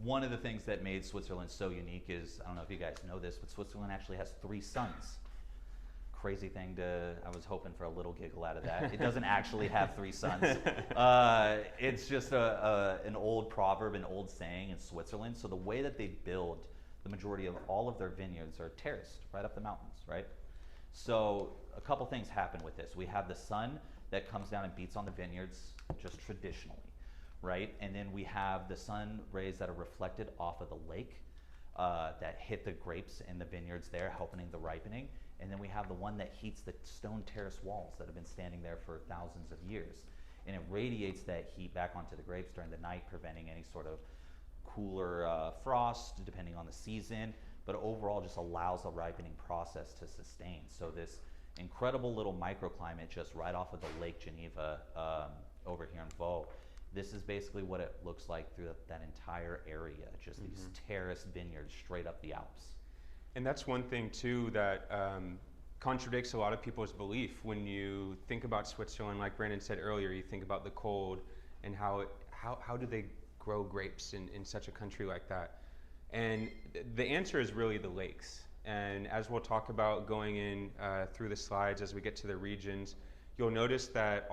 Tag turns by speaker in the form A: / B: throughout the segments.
A: one of the things that made Switzerland so unique is, I don't know if you guys know this, but Switzerland actually has 3 suns. Crazy thing I was hoping for a little giggle out of that. It doesn't actually have 3 suns. It's just an old proverb, an old saying in Switzerland. So the way that they build the majority of all of their vineyards are terraced right up the mountains, right? So a couple things happen with this. We have the sun that comes down and beats on the vineyards just traditionally, right? And then we have the sun rays that are reflected off of the lake that hit the grapes in the vineyards there, helping the ripening. And then we have the one that heats the stone terrace walls that have been standing there for thousands of years. And it radiates that heat back onto the grapes during the night, preventing any sort of cooler frost, depending on the season, but overall just allows the ripening process to sustain. So this incredible little microclimate just right off of the Lake Geneva over here in Vaud. This is basically what it looks like through that entire area, just these terraced vineyards straight up the Alps.
B: And that's one thing too that contradicts a lot of people's belief. When you think about Switzerland, like Brandon said earlier, you think about the cold and how do they grow grapes in such a country like that? And the answer is really the lakes. And as we'll talk about going in through the slides as we get to the regions, you'll notice that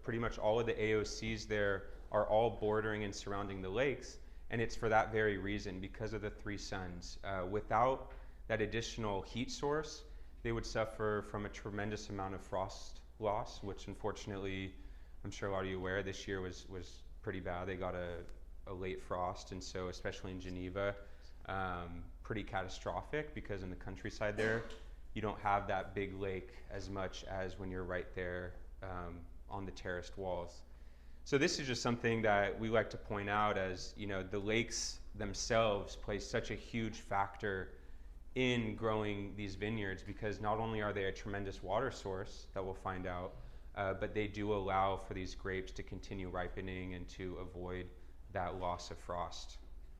B: pretty much all of the AOCs there are all bordering and surrounding the lakes. And it's for that very reason, because of the 3 suns. Without that additional heat source, they would suffer from a tremendous amount of frost loss, which unfortunately, I'm sure a lot of you are aware, this year was pretty bad. They got a late frost, and so especially in Geneva, pretty catastrophic, because in the countryside there, you don't have that big lake as much as when you're right there on the terraced walls. So this is just something that we like to point out as, the lakes themselves play such a huge factor in growing these vineyards, because not only are they a tremendous water source that we'll find out, but they do allow for these grapes to continue ripening and to avoid that loss of frost.